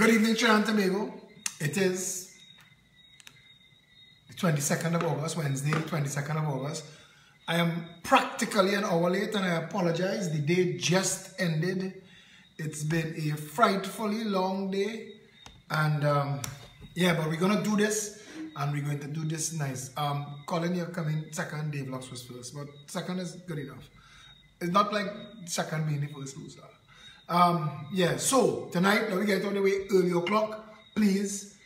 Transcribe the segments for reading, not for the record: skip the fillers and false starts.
Good evening, Trinidad and Tobago. It is the 22nd of August, Wednesday, 22nd of August. I am practically an hour late and I apologize. The day just ended. It's been a frightfully long day. And yeah, but we're going to do this and we're going to do this nice. Colin, you're coming second, Dave Lux was first, but second is good enough. It's not like second being the first loser. Yeah, so tonight, now we get on the way early o'clock. Please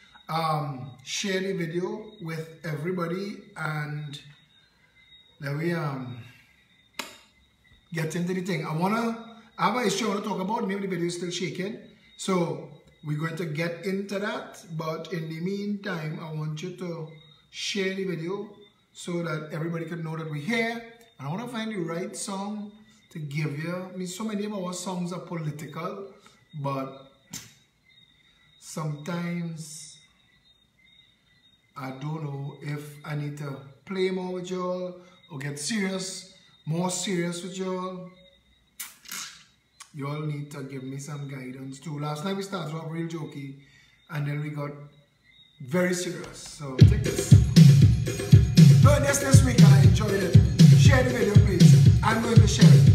share the video with everybody and then we get into the thing. I have an issue I want to talk about. Maybe the video is still shaking. So we're going to get into that. But in the meantime, I want you to share the video so that everybody can know that we're here. And I want to find the right song to give you. I mean, so many of our songs are political, but sometimes I don't know if I need to play more with y'all or get serious, more serious with y'all. Y'all need to give me some guidance too. Last night we started off real jokey and then we got very serious. So take this. Doing this week and I enjoyed it. Share the video please. I'm going to share it.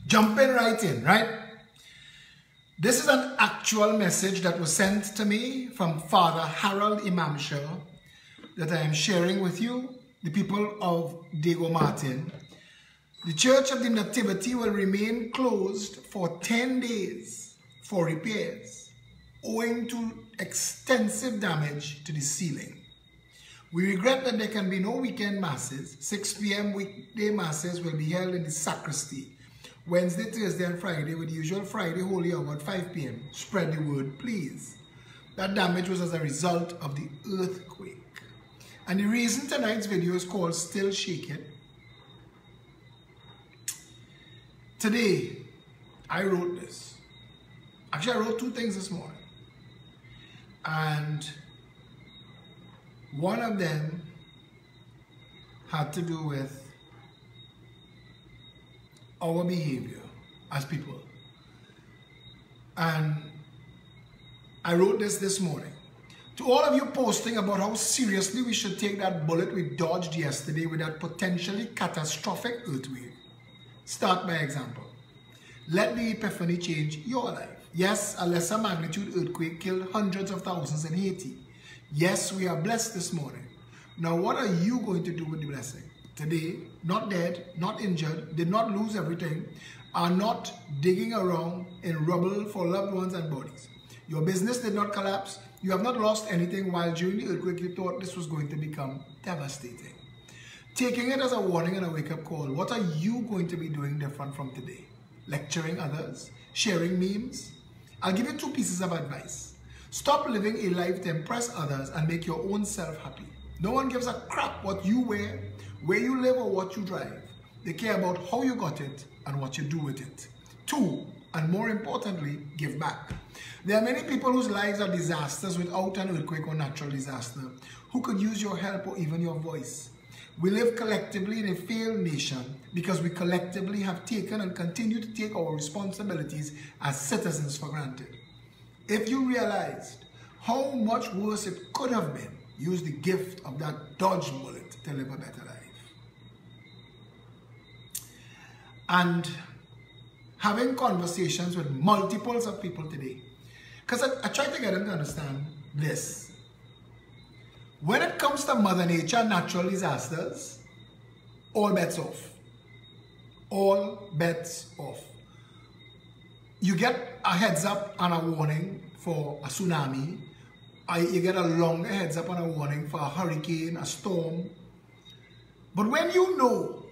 Jumping right in, right? This is an actual message that was sent to me from Father Harold Imam Shah. that I am sharing with you, the people of Diego Martin. The Church of the Nativity will remain closed for 10 days for repairs, owing to extensive damage to the ceiling. We regret that there can be no weekend masses. 6 p.m. weekday masses will be held in the sacristy. Wednesday, Thursday, and Friday with the usual Friday Holy Hour at 5 p.m. Spread the word, please. That damage was as a result of the earthquake. And the reason tonight's video is called Still Shaking. Today, I wrote this. Actually, I wrote two things this morning. And one of them had to do with our behavior as people. And I wrote this morning. To all of you posting about how seriously we should take that bullet we dodged yesterday with that potentially catastrophic earthquake. Start by example. Let the epiphany change your life. Yes, a lesser magnitude earthquake killed hundreds of thousands in Haiti. Yes, we are blessed this morning. Now, what are you going to do with the blessing? Today, not dead, not injured, did not lose everything, are not digging around in rubble for loved ones and bodies. Your business did not collapse. You have not lost anything, while during the earthquake you thought this was going to become devastating. Taking it as a warning and a wake-up call, what are you going to be doing different from today? Lecturing others? Sharing memes? I'll give you two pieces of advice. Stop living a life to impress others and make your own self happy. No one gives a crap what you wear, where you live, or what you drive. They care about how you got it and what you do with it. Two, and more importantly, give back. There are many people whose lives are disasters without an earthquake or natural disaster who could use your help or even your voice. We live collectively in a failed nation because we collectively have taken and continue to take our responsibilities as citizens for granted. If you realized how much worse it could have been, use the gift of that dodged bullet to live a better life. And having conversations with multiples of people today, because I try to get them to understand this. When it comes to Mother Nature, natural disasters, all bets off. All bets off. You get a heads up and a warning for a tsunami. You get a longer heads up and a warning for a hurricane, a storm. But when you know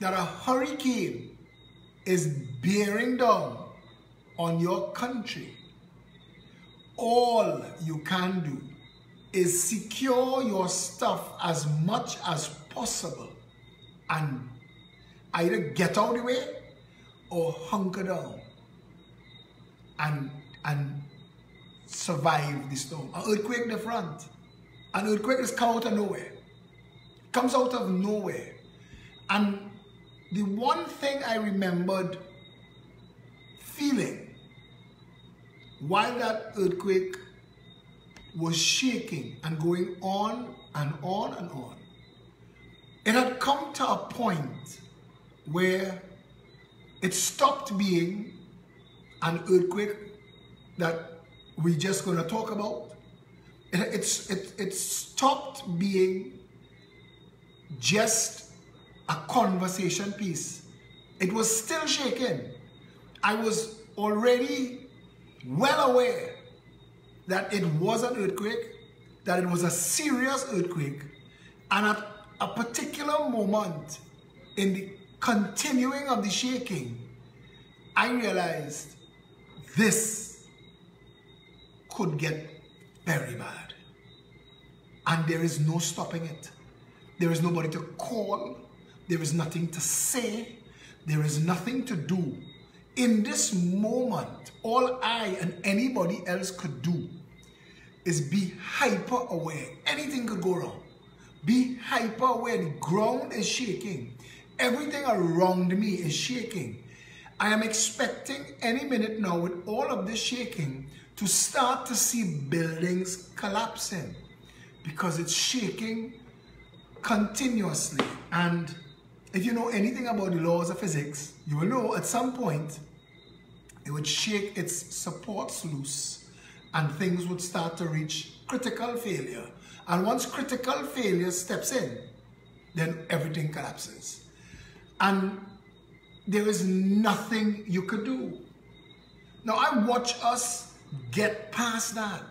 that a hurricane is bearing down on your country, all you can do is secure your stuff as much as possible and either get out of the way or hunker down and survive the storm. An earthquake different. An earthquake is come out of nowhere. Comes out of nowhere. And the one thing I remembered feeling while that earthquake was shaking and going on and on and on, it had come to a point where it stopped being an earthquake that we're just going to talk about. It stopped being just a conversation piece. It was still shaking. I was already well aware that it was an earthquake, that it was a serious earthquake, and at a particular moment in the continuing of the shaking, I realized this could get very bad. And there is no stopping it. There is nobody to call. There is nothing to say. There is nothing to do. In this moment, all I and anybody else could do is be hyper aware. Anything could go wrong. Be hyper aware. The ground is shaking. Everything around me is shaking. I am expecting any minute now, with all of this shaking, to start to see buildings collapsing because it's shaking continuously. And if you know anything about the laws of physics, you will know at some point it would shake its supports loose and things would start to reach critical failure. And once critical failure steps in, then everything collapses. And there is nothing you could do. Now, I watch us get past that.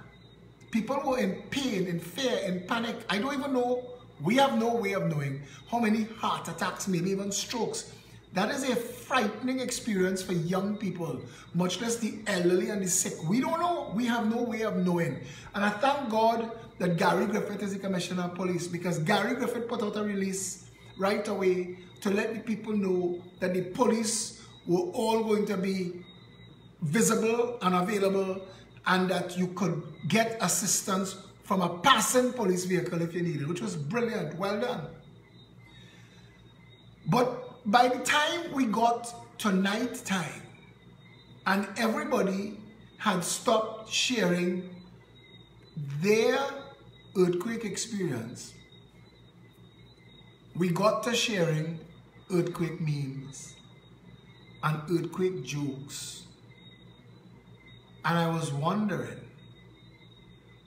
People were in pain, in fear, in panic. I don't even know. We have no way of knowing how many heart attacks, maybe even strokes. That is a frightening experience for young people, much less the elderly and the sick. We don't know. We have no way of knowing. And I thank God that Gary Griffith is the Commissioner of Police, because Gary Griffith put out a release right away to let the people know that the police were all going to be visible and available, and that you could get assistance from a passing police vehicle if you needed, which was brilliant. Well done. But by the time we got to night time and everybody had stopped sharing their earthquake experience, we got to sharing earthquake memes and earthquake jokes. And I was wondering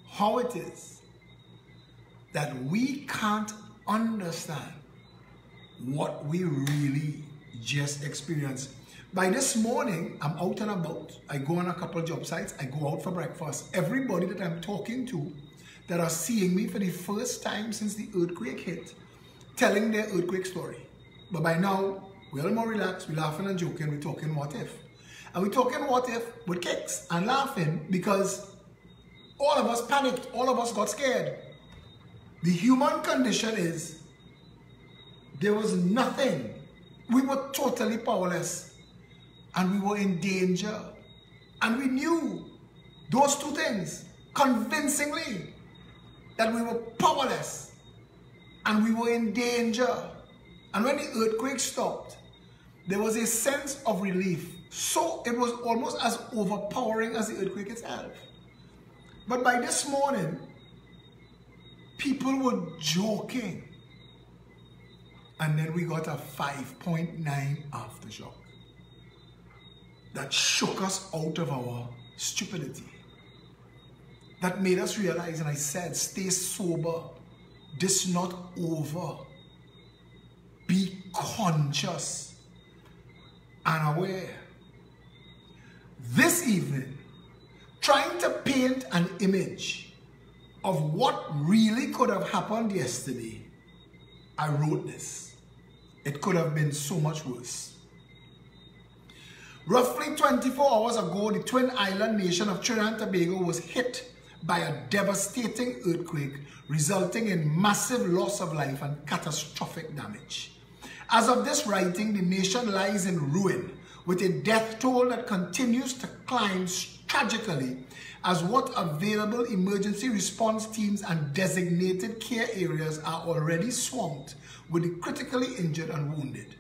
how it is that we can't understand what we really just experienced. By this morning, I'm out and about. I go on a couple of job sites. I go out for breakfast. Everybody that I'm talking to that are seeing me for the first time since the earthquake hit, telling their earthquake story. But by now, we're all more relaxed. We're laughing and joking. We're talking what if. And we're talking what if with kicks and laughing, because all of us panicked. All of us got scared. The human condition is there was nothing. We were totally powerless. And we were in danger. And we knew those two things convincingly, that we were powerless and we were in danger. And when the earthquake stopped, there was a sense of relief. So it was almost as overpowering as the earthquake itself. But by this morning, people were joking. And then we got a 5.9 aftershock that shook us out of our stupidity. That made us realize, and I said, stay sober. This not over. Be conscious and aware. This evening, trying to paint an image of what really could have happened yesterday, I wrote this. It could have been so much worse. Roughly 24 hours ago, the twin island nation of Trinidad and Tobago was hit by a devastating earthquake, resulting in massive loss of life and catastrophic damage. As of this writing, the nation lies in ruin, with a death toll that continues to climb tragically as what available emergency response teams and designated care areas are already swamped with the critically injured and wounded.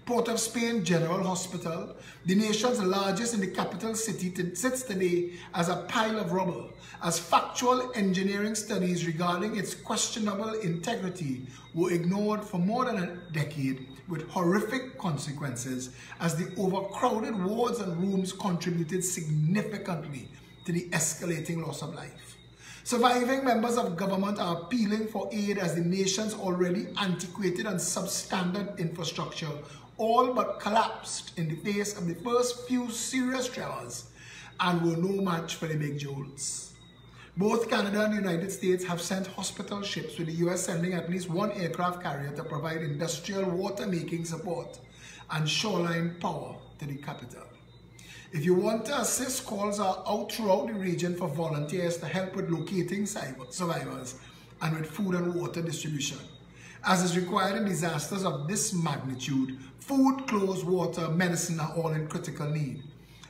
Port of Spain General Hospital, the nation's largest in the capital city, sits today as a pile of rubble, as factual engineering studies regarding its questionable integrity were ignored for more than a decade, with horrific consequences, as the overcrowded wards and rooms contributed significantly to the escalating loss of life. Surviving members of government are appealing for aid, as the nation's already antiquated and substandard infrastructure all but collapsed in the face of the first few serious tremors and were no match for the big jolts. Both Canada and the United States have sent hospital ships, with the US sending at least one aircraft carrier to provide industrial water-making support and shoreline power to the capital. If you want to assist, calls are out throughout the region for volunteers to help with locating survivors and with food and water distribution. As is required in disasters of this magnitude, food, clothes, water, medicine are all in critical need.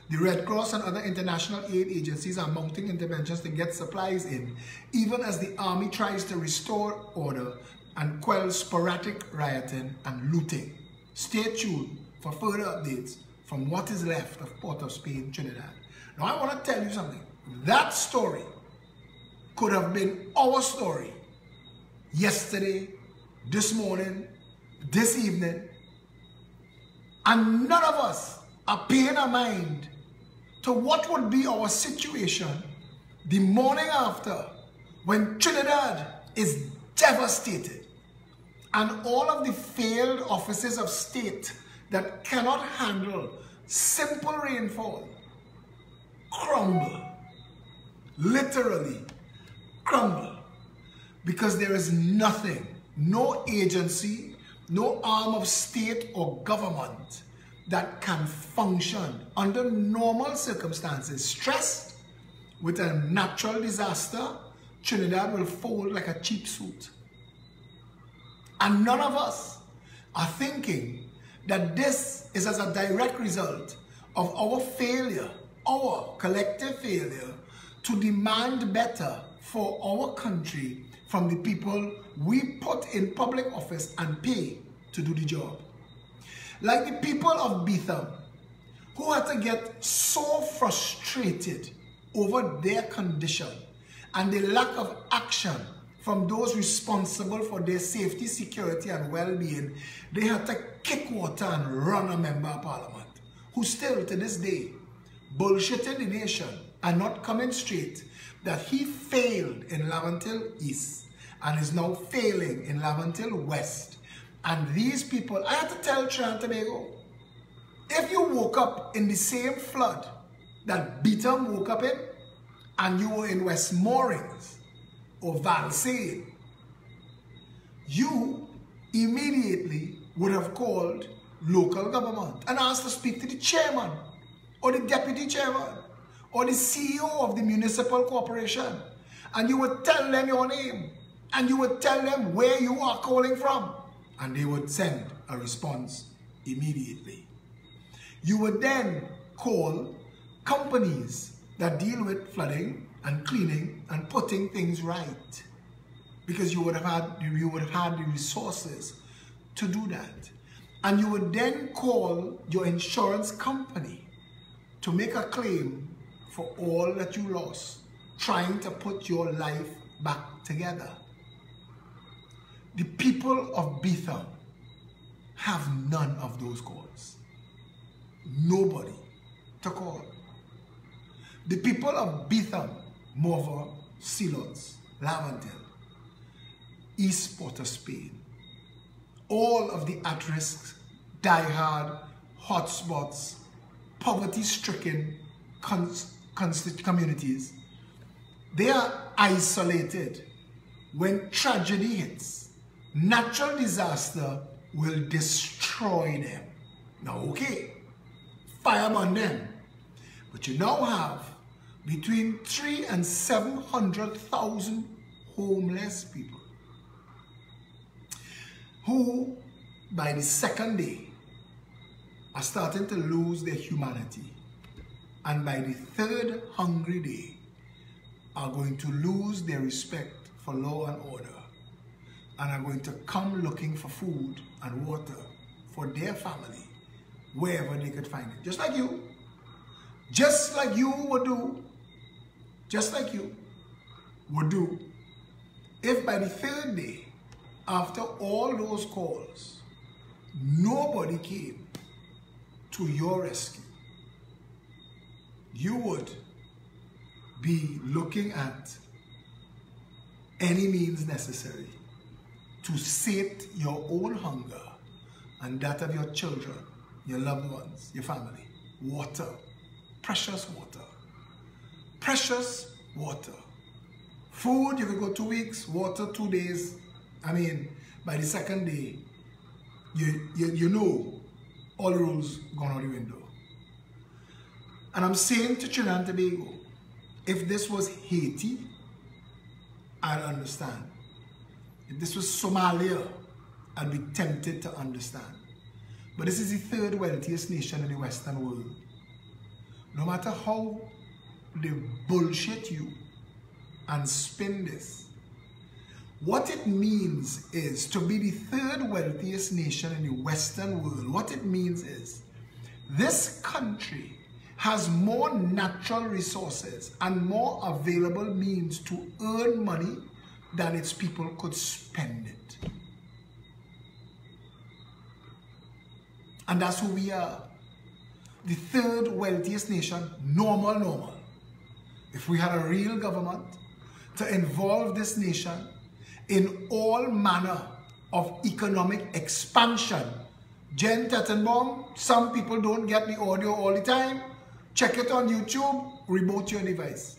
The Red Cross and other international aid agencies are mounting interventions to get supplies in, even as the army tries to restore order and quell sporadic rioting and looting. Stay tuned for further updates from what is left of Port of Spain, Trinidad. Now I want to tell you something. That story could have been our story yesterday, this morning, this evening, and none of us are paying a mind to what would be our situation the morning after, when Trinidad is devastated and all of the failed offices of state that cannot handle simple rainfall crumble, literally crumble, because there is nothing, no agency, no arm of state or government that can function under normal circumstances. Stressed with a natural disaster, Trinidad will fold like a cheap suit. And none of us are thinking that this is as a direct result of our failure, our collective failure to demand better for our country from the people we put in public office and pay to do the job. Like the people of Betham, who had to get so frustrated over their condition and the lack of action from those responsible for their safety, security, and well-being, they had to kick water and run a member of parliament, who still to this day bullshitting the nation and not coming straight that he failed in Laventille East and is now failing in Laventille West. And these people, I had to tell Trinidad and Tobago, if you woke up in the same flood that Betham woke up in, and you were in West Moorings or Valsay, you immediately would have called local government and asked to speak to the chairman or the deputy chairman or the CEO of the municipal corporation, and you would tell them your name and you would tell them where you are calling from, and they would send a response immediately. You would then call companies that deal with flooding and cleaning and putting things right, because you would have had the resources to do that. And you would then call your insurance company to make a claim for all that you lost, trying to put your life back together. The people of Betham have none of those calls. Nobody to call. The people of Betham, Morvant, Celots, Laventille, East Port of Spain, all of the at-risk, die-hard, hotspots, poverty-stricken communities, they are isolated. When tragedy hits, natural disaster will destroy them. Now, okay, fire on them, but you now have between 300,000 and 700,000 homeless people who, by the second day, are starting to lose their humanity, and by the third hungry day, are going to lose their respect for law and order, and are going to come looking for food and water for their family wherever they could find it. Just like you would do, just like you would do, if by the third day, after all those calls, nobody came to your rescue. You would be looking at any means necessary to sate your own hunger and that of your children, your loved ones, your family. Water, precious water, precious water. Food, you could go 2 weeks, water 2 days. I mean, by the second day, you know all the rules gone out the window. And I'm saying to Trinidad and Tobago, if this was Haiti, I'd understand. If this was Somalia, I'd be tempted to understand. But this is the third wealthiest nation in the Western world. No matter how they bullshit you and spin this, what it means is to be the third wealthiest nation in the Western world. What it means is this country has more natural resources and more available means to earn money than its people could spend it. And that's who we are. The third wealthiest nation, normal. if we had a real government to involve this nation in all manner of economic expansion. Jen Tettenbaum, some people don't get the audio all the time. Check it on YouTube, reboot your device.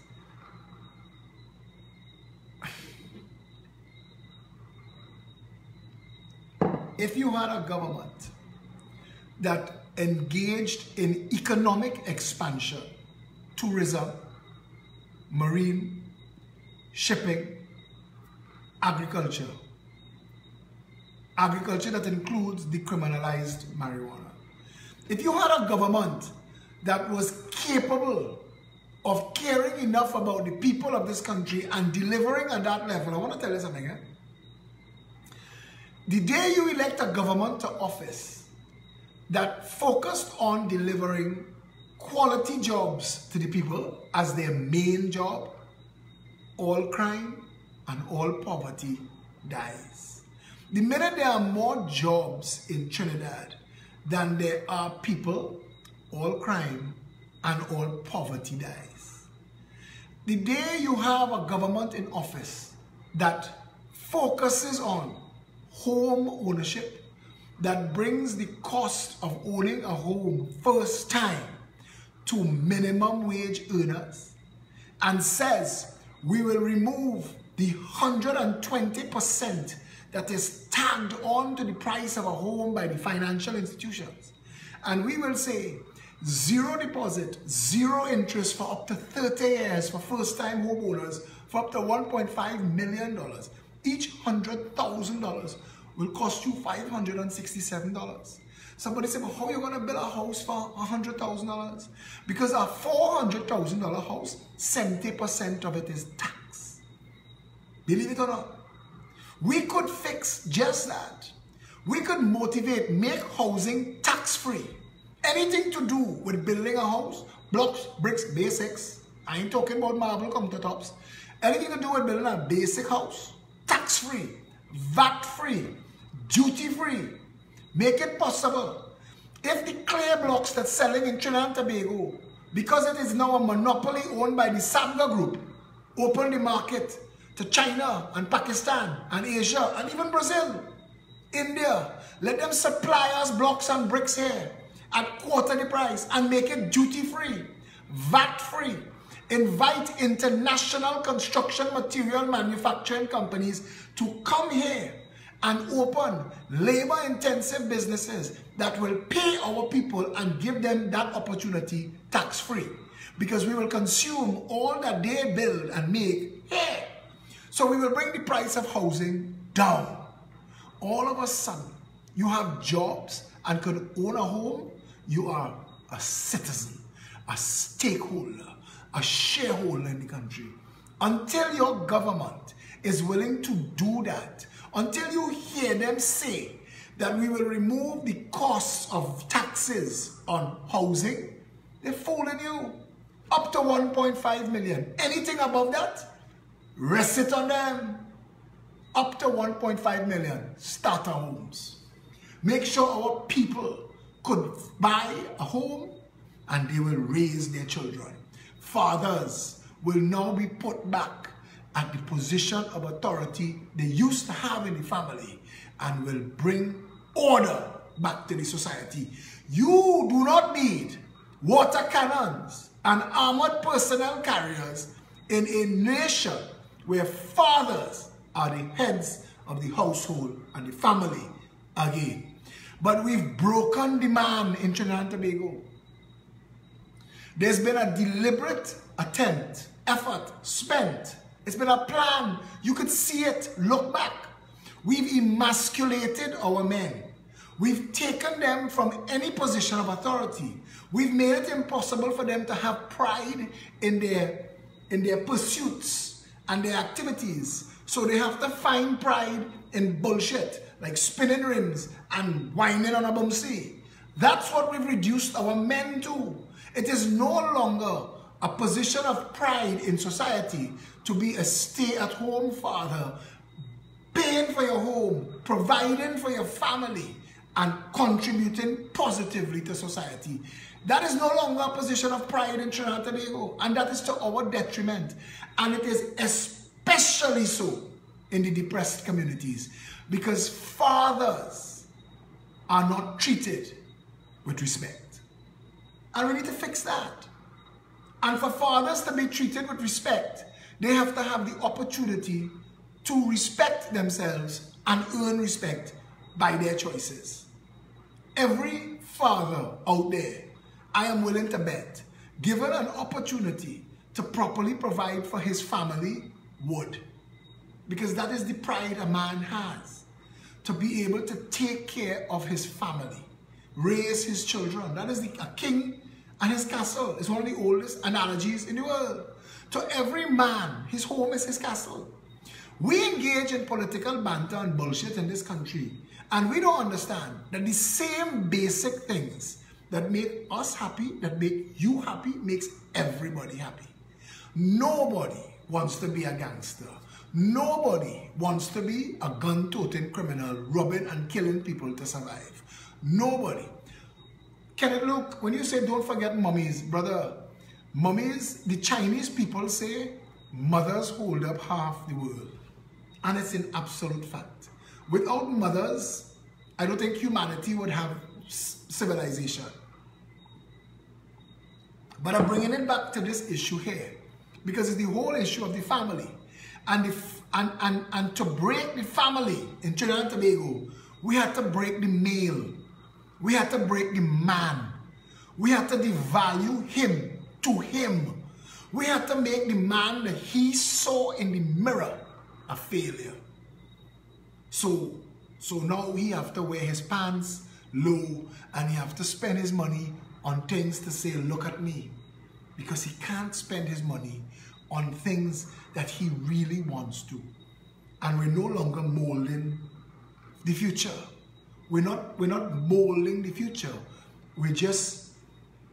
If you had a government that engaged in economic expansion, tourism, marine, shipping, agriculture that includes decriminalized marijuana. If you had a government that was capable of caring enough about the people of this country and delivering at that level, I want to tell you something. The day you elect a government to office that focused on delivering quality jobs to the people as their main job, all crime and all poverty dies. The minute there are more jobs in Trinidad than there are people, all crime and all poverty dies. The day you have a government in office that focuses on home ownership, that brings the cost of owning a home first time to minimum wage earners, and says we will remove the 120% that is tagged on to the price of a home by the financial institutions. And we will say zero deposit, zero interest for up to 30 years for first-time homeowners for up to $1.5 million. Each $100,000 will cost you $567. Somebody said, well, how are you going to build a house for $100,000? Because a $400,000 house, 70% of it is tax. Believe it or not. We could fix just that. We could motivate, make housing tax-free. Anything to do with building a house, blocks, bricks, basics. I ain't talking about marble countertops. Anything to do with building a basic house, tax-free, VAT-free, duty-free. Make it possible. If the clay blocks that's selling in Trinidad and Tobago, because it is now a monopoly owned by the Sabga Group, open the market to China and Pakistan and Asia and even Brazil, India. Let them supply us blocks and bricks here at quarter the price and make it duty-free, VAT-free. Invite international construction material manufacturing companies to come here and open labor-intensive businesses that will pay our people and give them that opportunity tax-free. Because we will consume all that they build and make here. So we will bring the price of housing down. All of a sudden, you have jobs and could own a home. You are a citizen, a stakeholder, a shareholder in the country. Until your government is willing to do that, until you hear them say that we will remove the costs of taxes on housing, they're fooling you. Up to 1.5 million. Anything above that, rest it on them. Up to 1.5 million starter homes. Make sure our people could buy a home and they will raise their children. Fathers will now be put back at the position of authority they used to have in the family and will bring order back to the society. You do not need water cannons and armored personnel carriers in a nation where fathers are the heads of the household and the family again. But we've broken the man in Trinidad and Tobago. There's been a deliberate attempt, effort, spent. It's been a plan. You could see it. Look back. We've emasculated our men. We've taken them from any position of authority. We've made it impossible for them to have pride in their pursuits and their activities. So they have to find pride in bullshit, like spinning rims and whining on a bumsy. That's what we've reduced our men to. It is no longer a position of pride in society to be a stay-at-home father, paying for your home, providing for your family, and contributing positively to society. That is no longer a position of pride in Trinidad and Tobago, and that is to our detriment. And it is especially so in the depressed communities, because fathers are not treated with respect. And we need to fix that. And for fathers to be treated with respect, they have to have the opportunity to respect themselves and earn respect by their choices. Every father out there, I am willing to bet, given an opportunity to properly provide for his family, would. Because that is the pride a man has, to be able to take care of his family, raise his children. That is a king and his castle. It's one of the oldest analogies in the world. To every man, his home is his castle. We engage in political banter and bullshit in this country, and we don't understand that the same basic things that make us happy, that make you happy, makes everybody happy. Nobody wants to be a gangster. Nobody wants to be a gun-toting criminal, robbing and killing people to survive. Nobody. Kenneth Luke, when you say don't forget mummies, brother, mummies, the Chinese people say mothers hold up half the world. And it's an absolute fact. Without mothers, I don't think humanity would have civilization. But I'm bringing it back to this issue here, because it's the whole issue of the family. And to break the family in Trinidad and Tobago, we had to break the male. We had to break the man. We had to devalue him to him. We had to make the man that he saw in the mirror a failure. So now he have to wear his pants low, and he have to spend his money on things to say, look at me. Because he can't spend his money on things that he really wants to. And we're no longer molding the future. We're not molding the future. We're just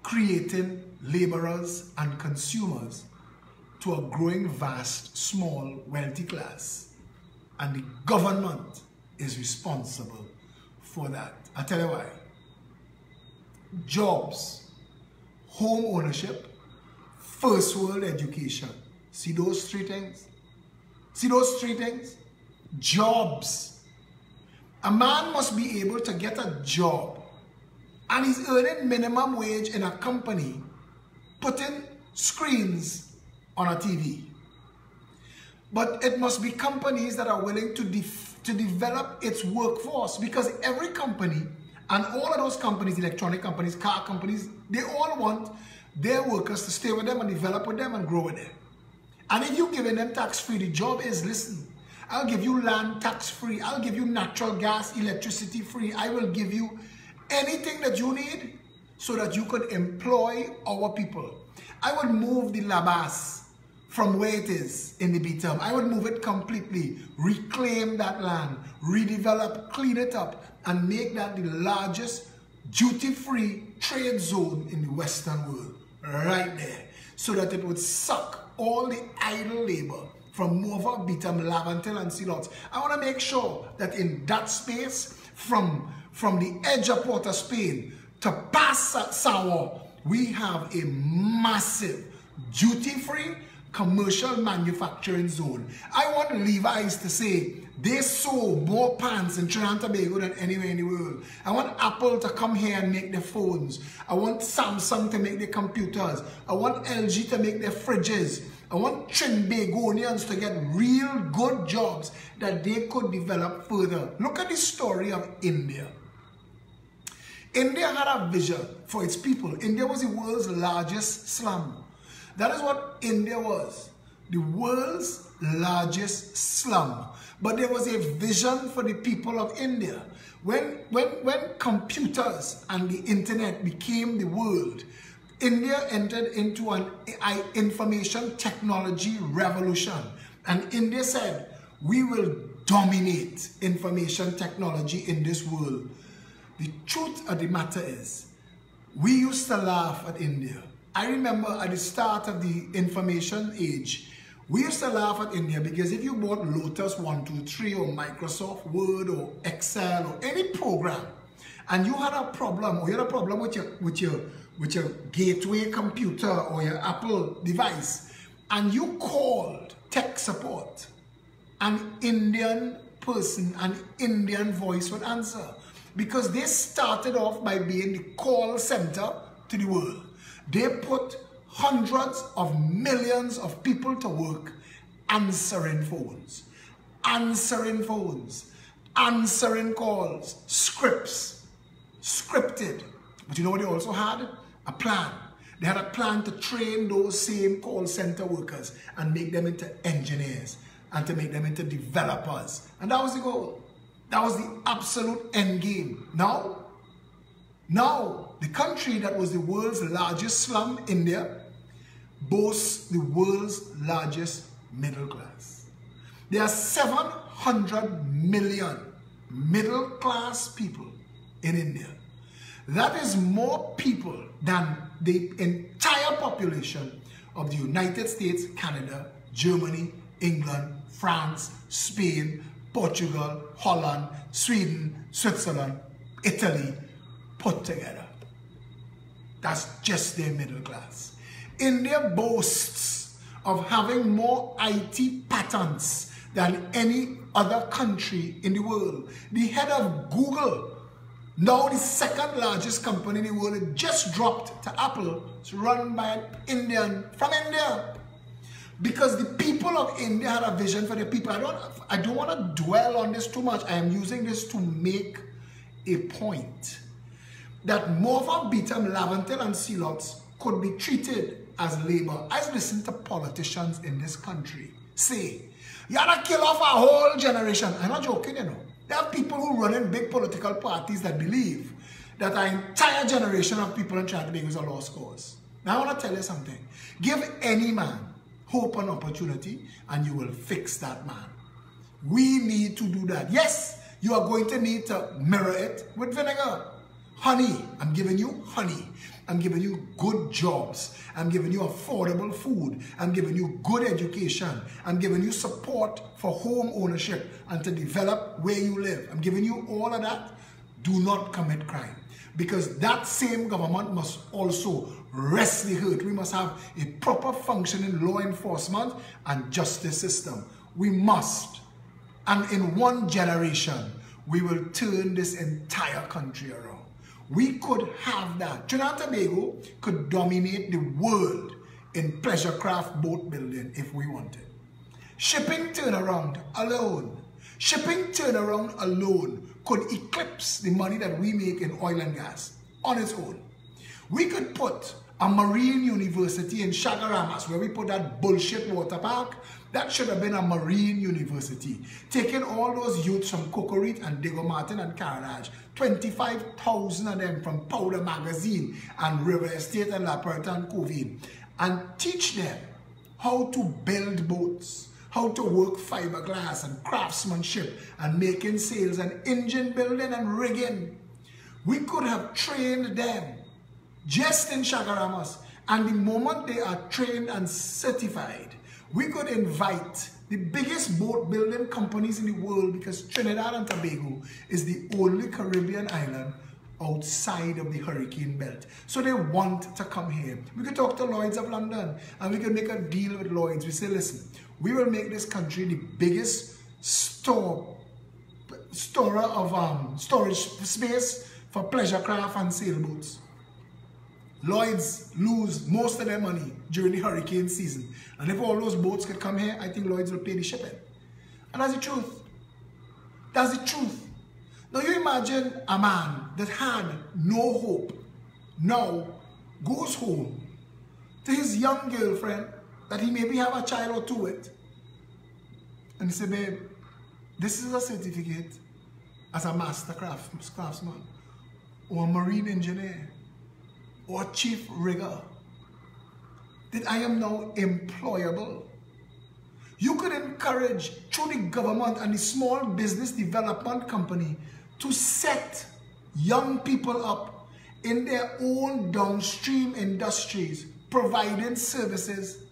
creating laborers and consumers to a growing, vast, small, wealthy class. And the government is responsible for that. I tell you why. Jobs, home ownership, first world education. See those three things? See those three things? Jobs. A man must be able to get a job, and he's earning minimum wage in a company, putting screens on a TV. But it must be companies that are willing to develop its workforce, because every company, and all of those companies, electronic companies, car companies, they all want their workers to stay with them and develop with them and grow with them. And if you're giving them tax-free, the job is, listen, I'll give you land tax-free, I'll give you natural gas, electricity free, I will give you anything that you need so that you could employ our people. I would move the Labas from where it is in the B-term. I would move it completely, reclaim that land, redevelop, clean it up, and make that the largest duty-free trade zone in the Western world, right there, so that it would suck all the idle labor from Morvant, B-term, Laventille, and Sealots. I want to make sure that in that space, from the edge of Port of Spain to past Sawa, we have a massive duty-free commercial manufacturing zone. I want Levi's to say they sew more pants in Trinidad and Tobago than anywhere in the world. I want Apple to come here and make their phones. I want Samsung to make their computers. I want LG to make their fridges. I want Trinbagonians to get real good jobs that they could develop further. Look at the story of India. India had a vision for its people. India was the world's largest slum. That is what India was, the world's largest slum. But there was a vision for the people of India. When computers and the internet became the world, India entered into an information technology revolution. And India said, we will dominate information technology in this world. The truth of the matter is, we used to laugh at India. I remember at the start of the information age, we used to laugh at India because if you bought Lotus 123 or Microsoft Word or Excel or any program, and you had a problem, or you had a problem with with your gateway computer or your Apple device, and you called tech support, an Indian person, an Indian voice would answer. Because they started off by being the call center to the world. They put hundreds of millions of people to work answering phones, answering calls, scripts, scripted. But you know what they also had? A plan. They had a plan to train those same call center workers and make them into engineers and to make them into developers. And that was the goal. That was the absolute end game. Now, the country that was the world's largest slum, India, boasts the world's largest middle class. There are 700 million middle class people in India. That is more people than the entire population of the United States, Canada, Germany, England, France, Spain, Portugal, Holland, Sweden, Switzerland, Italy, put together. That's just their middle class. India boasts of having more IT patents than any other country in the world. The head of Google, now the second largest company in the world, it just dropped to Apple. It's run by an Indian from India. Because the people of India had a vision for the people. I don't want to dwell on this too much. I am using this to make a point that Morpha, Beetham, Laventille, and Celots could be treated as labor. I've listened to politicians in this country say, you gotta kill off a whole generation. I'm not joking, you know. There are people who run in big political parties that believe that an entire generation of people in Trinidad is a lost cause. Now I want to tell you something. Give any man hope and opportunity, and you will fix that man. We need to do that. Yes, you are going to need to mirror it with vinegar. Honey, I'm giving you honey. I'm giving you good jobs. I'm giving you affordable food. I'm giving you good education. I'm giving you support for home ownership and to develop where you live. I'm giving you all of that. Do not commit crime. Because that same government must also rest the hurt. We must have a proper functioning law enforcement and justice system. We must. And in one generation, we will turn this entire country around. We could have that. Trinidad and Tobago could dominate the world in pleasure craft boat building if we wanted. Shipping turnaround alone could eclipse the money that we make in oil and gas on its own. We could put a marine university in Chaguaramas where we put that bullshit water park. That should have been a marine university. Taking all those youths from Cocorite and Diego Martin and Carrage, 25,000 of them from Powder Magazine and River Estate and La Puerta and Covine, and teach them how to build boats, how to work fiberglass and craftsmanship and making sails and engine building and rigging. We could have trained them just in Chaguaramas, and the moment they are trained and certified, we could invite the biggest boat building companies in the world, because Trinidad and Tobago is the only Caribbean island outside of the hurricane belt. So they want to come here. We could talk to Lloyd's of London and we could make a deal with Lloyd's. We say, listen, we will make this country the biggest storage space for pleasure craft and sailboats. Lloyd's lose most of their money during the hurricane season. And if all those boats could come here, I think Lloyd's will pay the shipping. And that's the truth. That's the truth. Now you imagine a man that had no hope, now goes home to his young girlfriend that he maybe have a child or two with. And he say, babe, this is a certificate as a master craftsman or a marine engineer or chief rigger, that I am now employable. You could encourage, through the government and the small business development company, to set young people up in their own downstream industries, providing services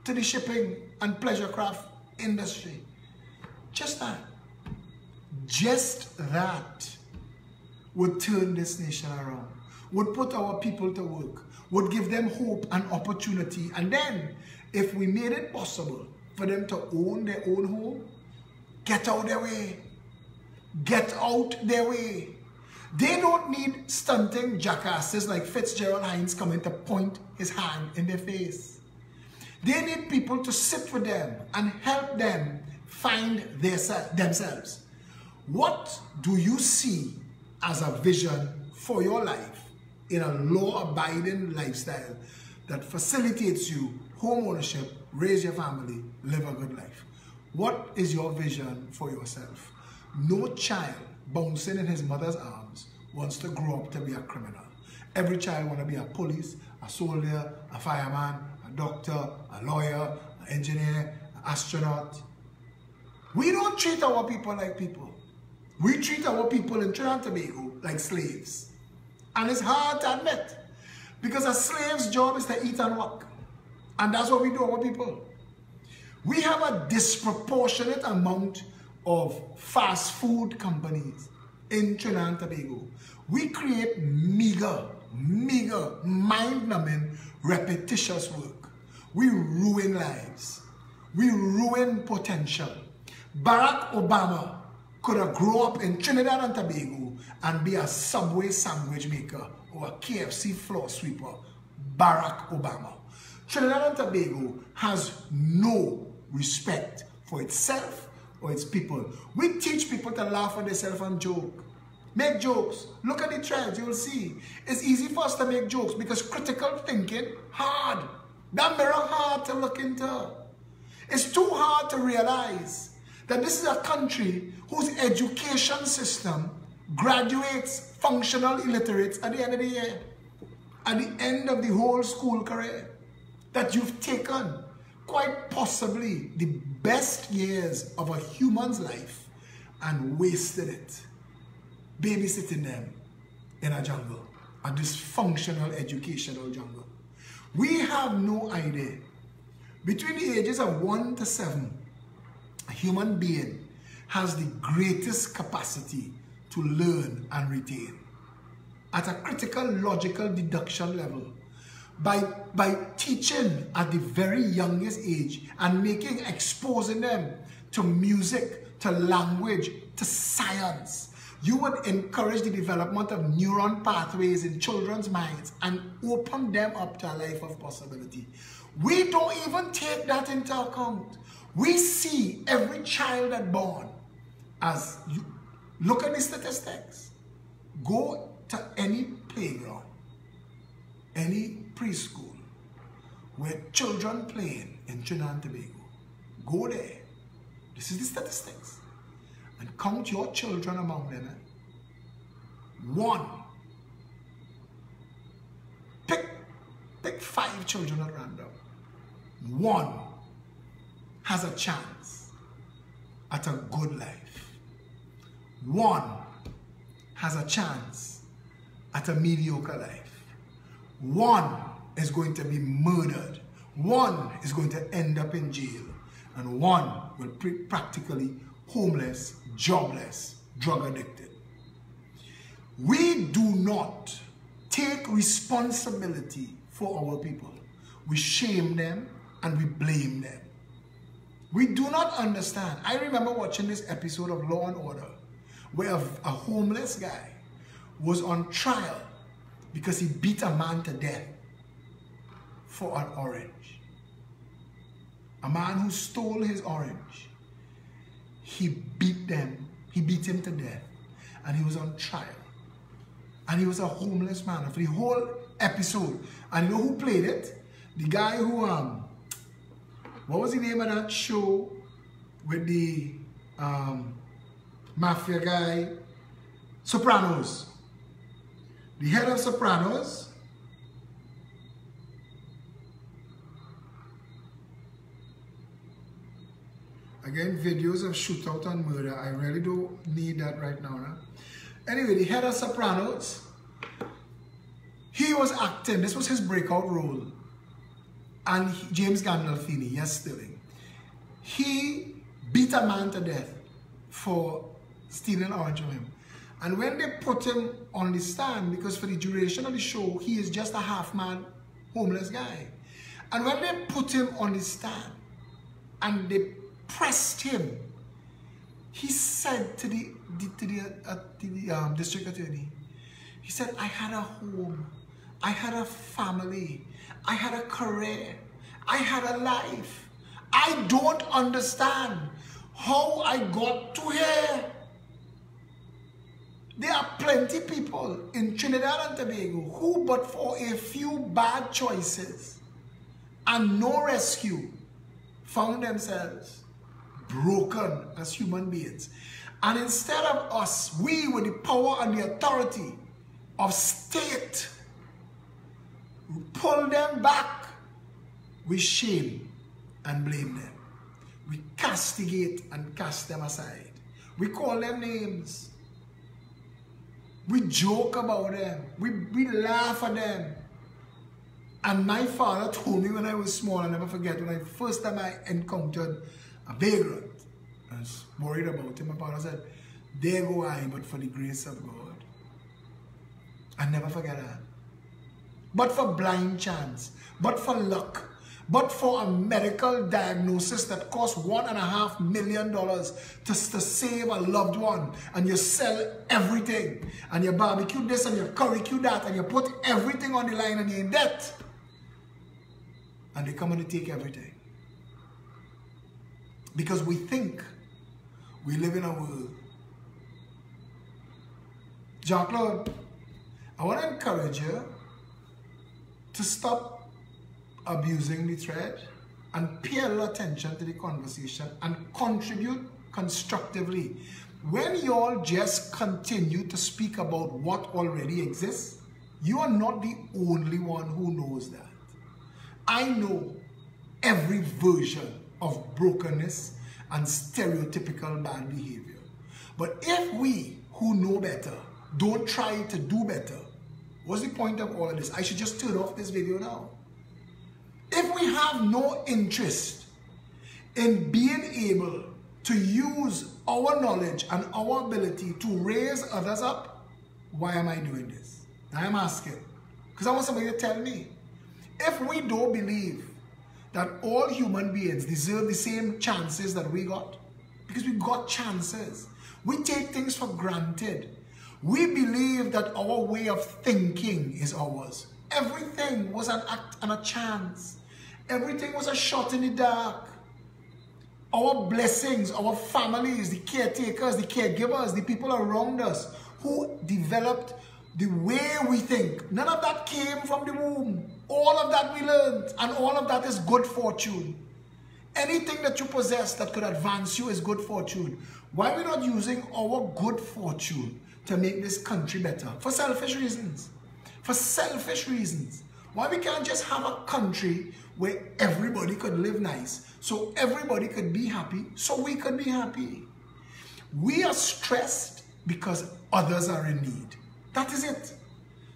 to the shipping and pleasure craft industry. Just that would turn this nation around. would put our people to work, would give them hope and opportunity. And then, if we made it possible for them to own their own home, get out their way. Get out their way. They don't need stunting jackasses like Fitzgerald Hines coming to point his hand in their face. They need people to sit with them and help them find themselves. What do you see as a vision for your life in a law-abiding lifestyle that facilitates you home ownership, raise your family, live a good life? What is your vision for yourself? No child bouncing in his mother's arms wants to grow up to be a criminal. Every child wants to be a police, a soldier, a fireman, a doctor, a lawyer, an engineer, an astronaut. We don't treat our people like people. We treat our people in Trinidad and Tobago like slaves. And it's hard to admit, because a slave's job is to eat and work. And that's what we do, our people. We have a disproportionate amount of fast food companies in Trinidad and Tobago. We create meager, mind-numbing, repetitious work. We ruin lives. We ruin potential. Barack Obama could have grown up in Trinidad and Tobago and be a Subway sandwich maker or a KFC floor sweeper. Barack Obama. Trinidad and Tobago has no respect for itself or its people. We teach people to laugh at themselves and joke. Make jokes. Look at the trends, you will see. It's easy for us to make jokes because critical thinking, hard. That mirror hard to look into. It's too hard to realize that this is a country whose education system graduates functional illiterates at the end of the year. At the end of the whole school career. That you've taken quite possibly the best years of a human's life and wasted it, babysitting them in a jungle, a dysfunctional educational jungle. We have no idea. Between the ages of 1 to 7, a human being has the greatest capacity to learn and retain. At a critical logical deduction level, by teaching at the very youngest age and exposing them to music, to language, to science, you would encourage the development of neuron pathways in children's minds and open them up to a life of possibility. We don't even take that into account. We see every child that's born as, look at the statistics. Go to any playground, any preschool where children playing in Trinidad and Tobago. Go there. This is the statistics. And count your children among them. One. Pick 5 children at random. One has a chance at a good life. One has a chance at a mediocre life. One is going to be murdered. One is going to end up in jail. And one will be practically homeless, jobless, drug addicted. We do not take responsibility for our people. We shame them and we blame them. We do not understand. I remember watching this episode of Law and Order where a homeless guy was on trial because he beat a man to death for an orange. A man who stole his orange. He beat him to death, and he was on trial. And he was a homeless man for the whole episode. And you know who played it? The guy who, what was the name of that show with the mafia guy? Sopranos. The head of Sopranos. Again, videos of shootout and murder. I really don't need that right now. Anyway, the head of Sopranos, he was acting. This was his breakout role. And James Gandolfini, yes, Sterling. He beat a man to death for stealing orange from him. And when they put him on the stand, because for the duration of the show, he is just a half-mad, homeless guy. And when they put him on the stand and they pressed him, he said to the district attorney, he said, I had a home, I had a family, I had a career, I had a life. I don't understand how I got to here. There are plenty of people in Trinidad and Tobago who, but for a few bad choices and no rescue, found themselves broken as human beings. And instead of us, we with the power and the authority of state, pull them back, we shame and blame them. We castigate and cast them aside. We call them names. We joke about them. We laugh at them. And my father told me when I was small, I'll never forget, when first time I encountered a vagrant, I was worried about him. My father said, there go I, but for the grace of God. I never forget that. But for blind chance, but for luck, but for a medical diagnosis that costs $1.5 million to save a loved one, and you sell everything, and you barbecue this and you curricue that, and you put everything on the line and you're in debt. And they come and they take everything. Because we think we live in a world. Jean-Claude, I want to encourage you to stop abusing the thread and pay a little attention to the conversation and contribute constructively. When you all just continue to speak about what already exists, you are not the only one who knows that. I know every version of brokenness and stereotypical bad behavior. But if we who know better don't try to do better, what's the point of all of this? I should just turn off this video now. If we have no interest in being able to use our knowledge and our ability to raise others up, why am I doing this? I'm asking. Because I want somebody to tell me. If we don't believe that all human beings deserve the same chances that we got, because we got chances, we take things for granted. We believe that our way of thinking is ours. Everything was an act and a chance. Everything was a shot in the dark. Our blessings, our families, the caretakers, the caregivers, the people around us who developed the way we think, none of that came from the womb. All of that we learned, and all of that is good fortune. Anything that you possess that could advance you is good fortune. Why are we not using our good fortune to make this country better? For selfish reasons. For selfish reasons. Why we can't just have a country where everybody could live nice, so everybody could be happy, so we could be happy. We are stressed because others are in need. That is it.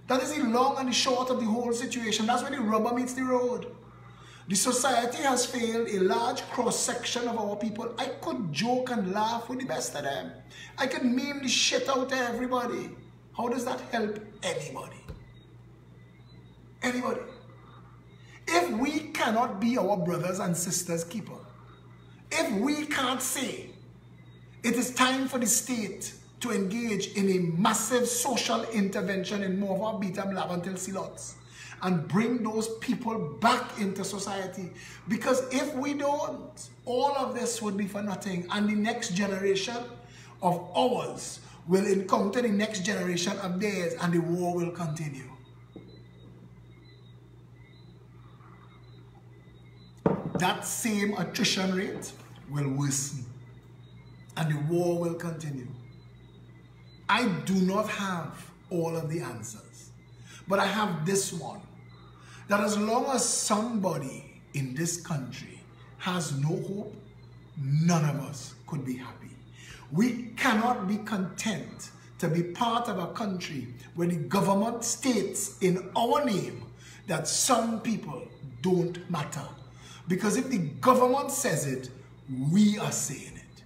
That is the long and the short of the whole situation. That's where the rubber meets the road. The society has failed a large cross-section of our people. I could joke and laugh with the best of them. I could meme the shit out of everybody. How does that help anybody? Anybody? If we cannot be our brothers and sisters' keeper, if we can't say it is time for the state to engage in a massive social intervention in Morva, Beetham, Laventille, Silots, and bring those people back into society. Because if we don't, all of this would be for nothing. And the next generation of ours will encounter the next generation of theirs, and the war will continue. That same attrition rate will worsen, and the war will continue. I do not have all of the answers, but I have this one, that as long as somebody in this country has no hope, none of us could be happy. We cannot be content to be part of a country where the government states in our name that some people don't matter. Because if the government says it, we are saying it.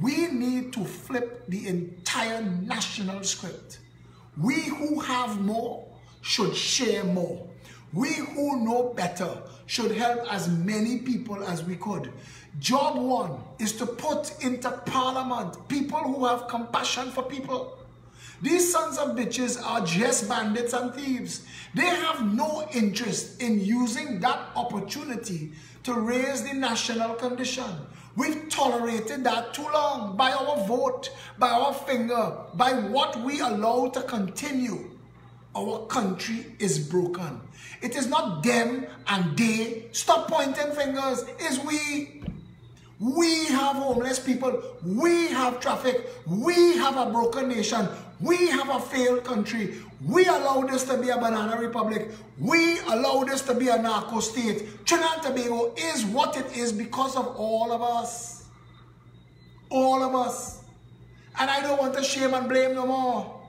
We need to flip the entire national script. We who have more should share more. We who know better should help as many people as we could. Job one is to put into parliament people who have compassion for people. These sons of bitches are just bandits and thieves. They have no interest in using that opportunity to raise the national condition. We've tolerated that too long by our vote, by our finger, by what we allow to continue. Our country is broken. It is not them and they. Stop pointing fingers. It's we. We have homeless people. We have traffic. We have a broken nation. We have a failed country. We allow this to be a banana republic. We allow this to be a narco state. Trinidad and Tobago is what it is because of all of us. All of us. And I don't want to shame and blame no more.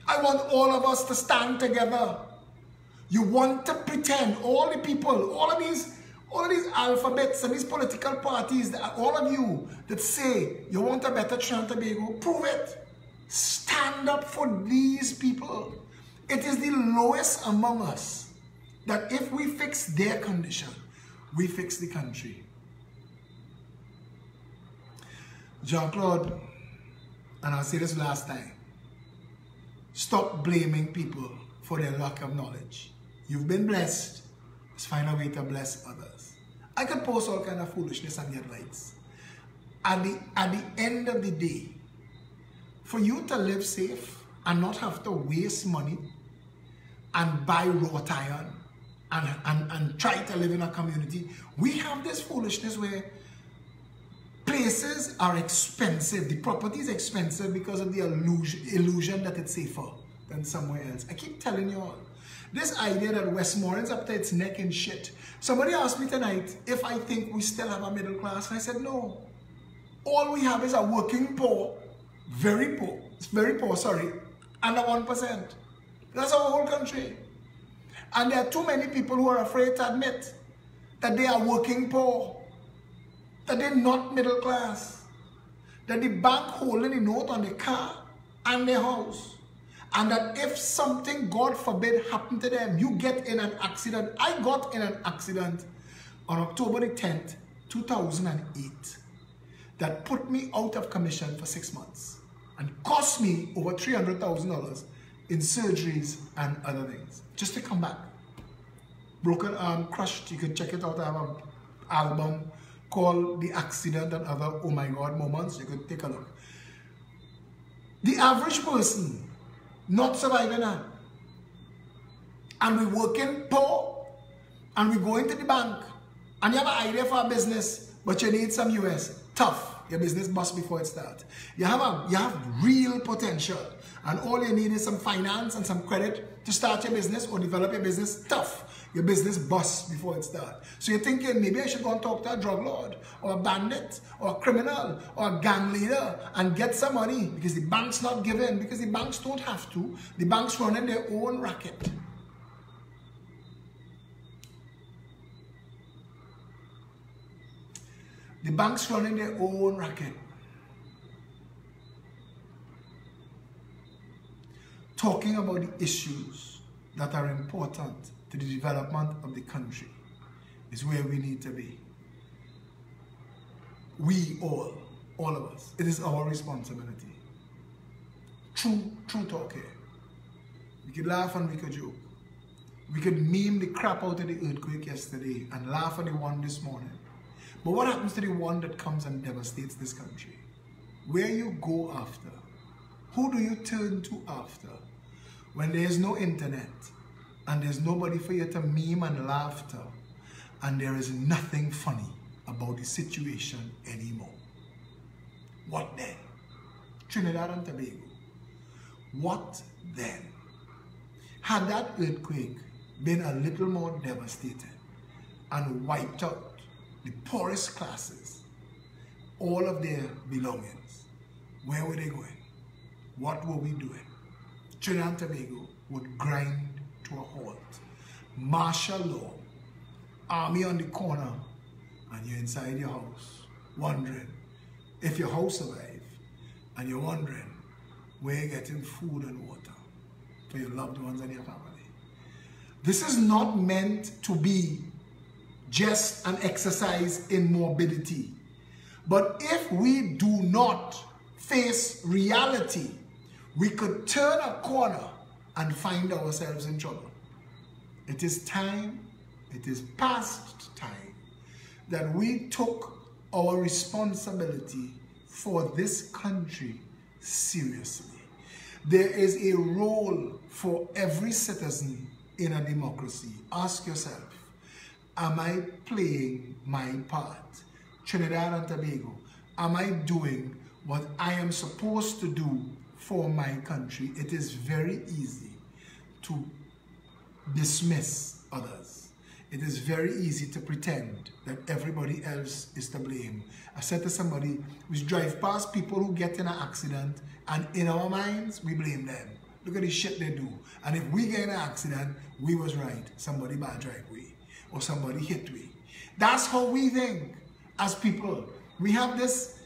I want all of us to stand together. You want to pretend, all the people, all of these alphabets and these political parties, all of you that say you want a better Trinidad and Tobago, prove it. Stand up for these people. It is the lowest among us that if we fix their condition, we fix the country. Jean-Claude, and I'll say this last time, stop blaming people for their lack of knowledge. You've been blessed. Let's find a way to bless others. I could post all kind of foolishness and get likes. At the end of the day, for you to live safe and not have to waste money and buy wrought iron and try to live in a community, we have this foolishness where places are expensive. The property is expensive because of the illusion that it's safer than somewhere else. I keep telling you all, this idea that Westmoreland's up to its neck in shit. Somebody asked me tonight if I think we still have a middle class, and I said no. All we have is a working poor, very poor, sorry, under 1%. That's our whole country. And there are too many people who are afraid to admit that they are working poor, that they're not middle class, that the bank holding the note on the car and the house, and that if something, God forbid, happened to them, you get in an accident. I got in an accident on October the 10th, 2008, that put me out of commission for 6 months and cost me over $300,000 in surgeries and other things, just to come back. Broken arm, crushed. You could check it out. I have an album called The Accident and Other Oh My God Moments. You could take a look. The average person not surviving that. And we working poor, and we go into the bank, and you have an idea for a business, but you need some US. Tough. Your business bust before it starts. You have real potential, and all you need is some finance and some credit to start your business or develop your business. Tough. Your business busts before it starts. So you're thinking, maybe I should go and talk to a drug lord, or a bandit, or a criminal, or a gang leader, and get some money, because the bank's not giving, because the banks don't have to. The banks running their own racket. The banks running their own racket. Talking about the issues that are important to the development of the country is where we need to be. We all of us, it is our responsibility. True talk here. We could laugh and we could joke. We could meme the crap out of the earthquake yesterday and laugh at the one this morning. But what happens to the one that comes and devastates this country? Where you go after? Who do you turn to after? When there is no internet, and there's nobody for you to meme and laughter, and there is nothing funny about the situation anymore. What then? Trinidad and Tobago. What then? Had that earthquake been a little more devastating and wiped out the poorest classes, all of their belongings, where were they going? What were we doing? Trinidad and Tobago would grind to a halt. Martial law, army on the corner, and you're inside your house, wondering if your house survived, and you're wondering where you're getting food and water for your loved ones and your family. This is not meant to be just an exercise in morbidity. But if we do not face reality, we could turn a corner and find ourselves in trouble. It is time, it is past time, that we took our responsibility for this country seriously. There is a role for every citizen in a democracy. Ask yourself, am I playing my part? Trinidad and Tobago, am I doing what I am supposed to do for my country? It is very easy to dismiss others. It is very easy to pretend that everybody else is to blame. I said to somebody, we drive past people who get in an accident, and in our minds, we blame them. Look at the shit they do. And if we get in an accident, we was right. Somebody bad drive we, or somebody hit we. That's how we think as people. We have this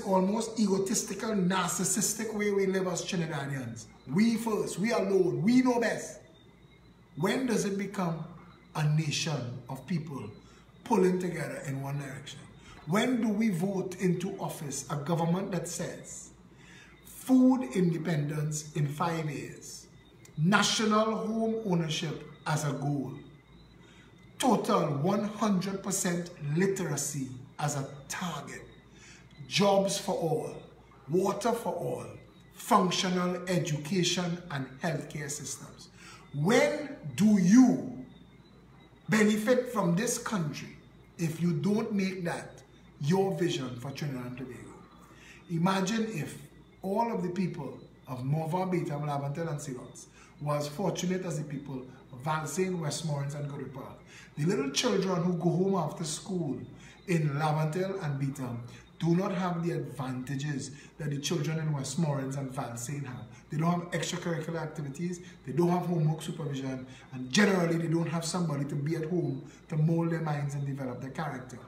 almost egotistical, narcissistic way we live as Trinidadians. We first, we alone, we know best. When does it become a nation of people pulling together in one direction? When do we vote into office a government that says food independence in 5 years, national home ownership as a goal, total 100% literacy as a target, jobs for all, water for all, functional education and healthcare systems? When do you benefit from this country if you don't make that your vision for Trinidad and Tobago? Imagine if all of the people of Morvant, Beetham, Laventille and Ceylon was fortunate as the people of Valsayn, Westmoreland and Goodwood Park. The little children who go home after school in Laventille and Beetham do not have the advantages that the children in Westmoreland and Valsayn have. They don't have extracurricular activities, they don't have homework supervision, and generally they don't have somebody to be at home to mold their minds and develop their character.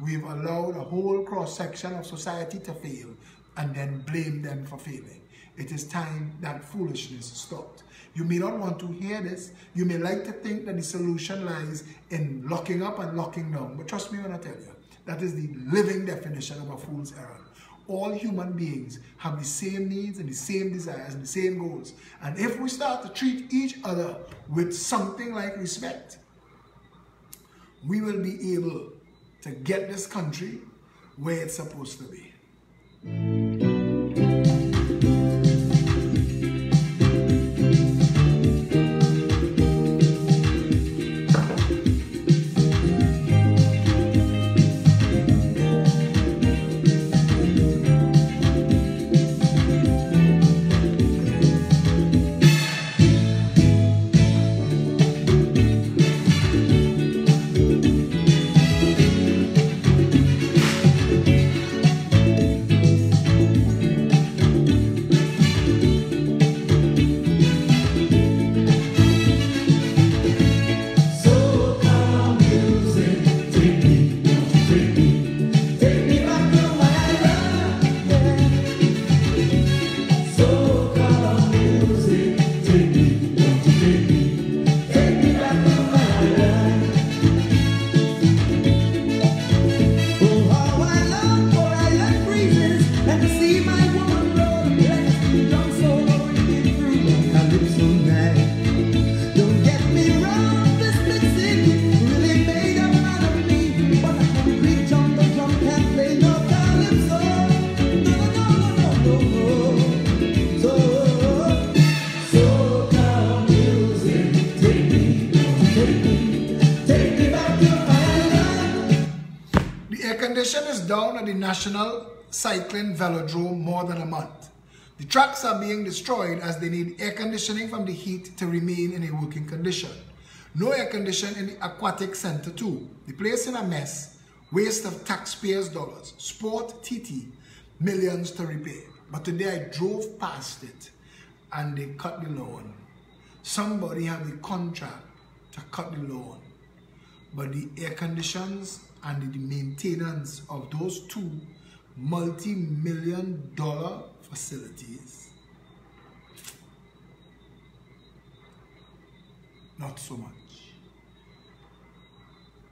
We've allowed a whole cross-section of society to fail and then blame them for failing. It is time that foolishness stopped. You may not want to hear this. You may like to think that the solution lies in locking up and locking down. But trust me when I tell you, that is the living definition of a fool's errand. All human beings have the same needs and the same desires and the same goals. And if we start to treat each other with something like respect, we will be able to get this country where it's supposed to be. Is down at the National Cycling Velodrome more than a month. The tracks are being destroyed as they need air conditioning from the heat to remain in a working condition. No air conditioning in the aquatic center too. The place in a mess, waste of taxpayers' dollars. Sport TT, millions to repair. But today I drove past it and they cut the lawn. Somebody had the contract to cut the lawn, but the air conditions and the maintenance of those two multi-million-dollar facilities, not so much.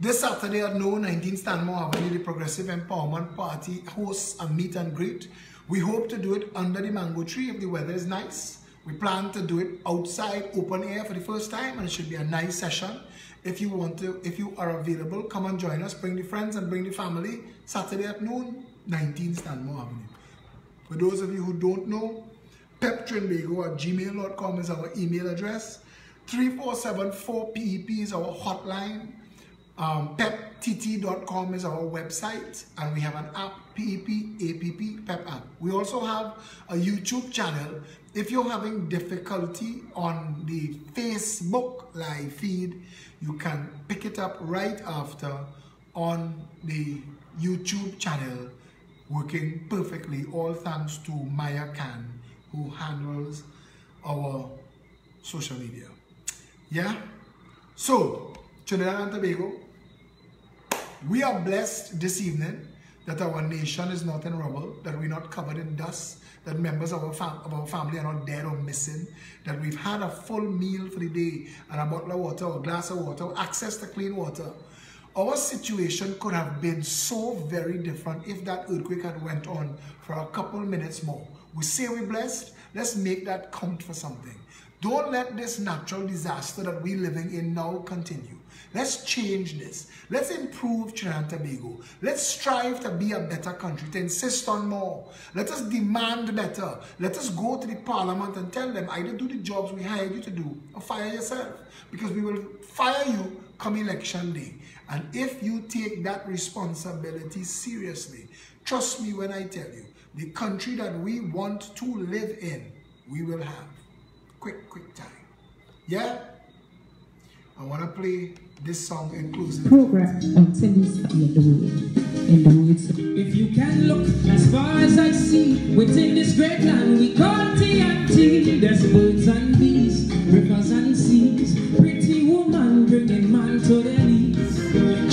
This Saturday at noon, 19 Stanmore Avenue, the Progressive Empowerment Party hosts a meet and greet. We hope to do it under the mango tree if the weather is nice. We plan to do it outside, open air for the first time, and it should be a nice session. If you are available, come and join us. Bring the friends and bring the family. Saturday at noon, 19 Stanmore Avenue. For those of you who don't know, peptrinbago@gmail.com is our email address. 3474PEP is our hotline. peptt.com is our website, and we have an app, PEP APP Pep app. We also have a YouTube channel. If you're having difficulty on the Facebook live feed, you can pick it up right after on the YouTube channel, working perfectly, all thanks to Maya Khan, who handles our social media. Yeah? So, Trinidad and Tobago, we are blessed this evening that our nation is not in rubble, that we're not covered in dust, that members of our family are not dead or missing, that we've had a full meal for the day and a bottle of water or a glass of water, access to clean water. Our situation could have been so very different if that earthquake had went on for a couple minutes more. We say we're blessed, let's make that count for something. Don't let this natural disaster that we're living in now continue. Let's change this. Let's improve Trinidad and Tobago. Let's strive to be a better country, to insist on more. Let us demand better. Let us go to the parliament and tell them, either do the jobs we hired you to do or fire yourself. Because we will fire you come election day. And if you take that responsibility seriously, trust me when I tell you, the country that we want to live in, we will have. Quick time. Yeah? I want to play this song inclusive. Program until you see in the woods. If you can look as far as I see, within this great land we call TNT, there's birds and bees, rivers and seas, pretty woman bringing man to their knees.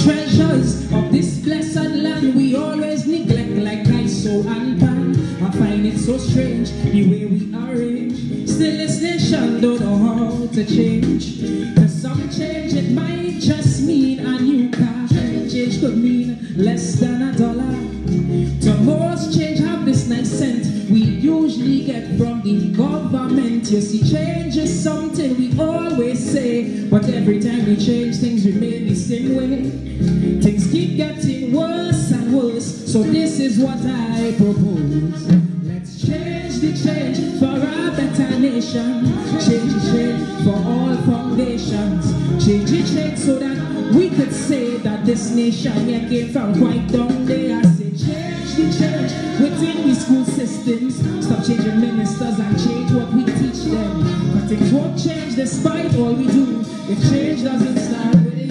Treasures of this blessed land we always neglect like ISO and pan. I find it so strange the way we arrange. Still this nation don't know how to change. To some change it might just mean a new car. Change could mean less than $1. To most change have this nice scent we usually get from the government. You see, change is something we always say, but every time we change things remain the same way. Things keep getting worse and worse, so this is what I propose. Let's change the change for a better nation. Change the change for all foundations. Change the change so that we could say that this nation here came from quite down there. I say change the change within the school systems. Stop changing ministers and change what we teach them. But things won't change despite all we do if change doesn't start with you.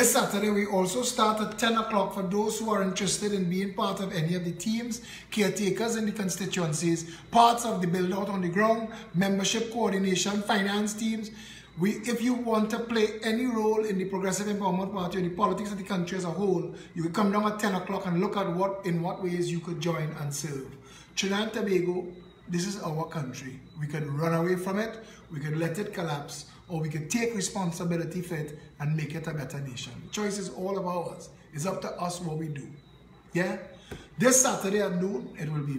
This Saturday, we also start at 10 o'clock for those who are interested in being part of any of the teams, caretakers in the constituencies, parts of the build out on the ground, membership coordination, finance teams. If you want to play any role in the Progressive Empowerment Party or the politics of the country as a whole, you can come down at 10 o'clock and look at in what ways you could join and serve. Trinidad and Tobago, this is our country. We could run away from it, we could let it collapse, or we could take responsibility for it and make it a better nation. The choice is all of ours. It's up to us what we do. Yeah? This Saturday at noon, it will be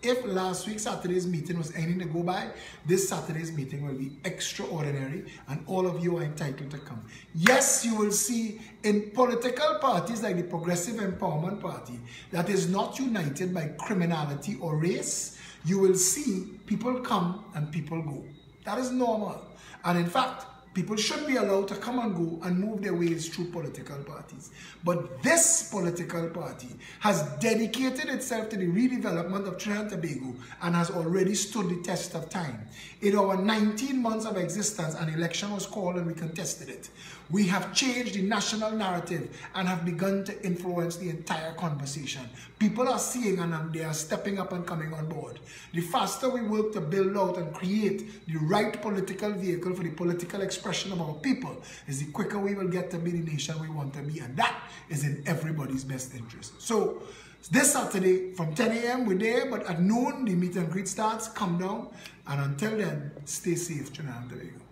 if last week's Saturday's meeting was anything to go by, this Saturday's meeting will be extraordinary and all of you are entitled to come. Yes, you will see in political parties like the Progressive Empowerment Party that is not united by criminality or race, you will see people come and people go. That is normal. And in fact, people should be allowed to come and go and move their ways through political parties. But this political party has dedicated itself to the redevelopment of Trinidad and Tobago and has already stood the test of time. In our 19 months of existence, an election was called and we contested it. We have changed the national narrative and have begun to influence the entire conversation. People are seeing and they are stepping up and coming on board. The faster we work to build out and create the right political vehicle for the political expression of our people, is the quicker we will get to be the nation we want to be. And that is in everybody's best interest. So this Saturday from 10 a.m. we're there, but at noon the meet and greet starts. Come down, and until then, stay safe, Trinidad and Tobago.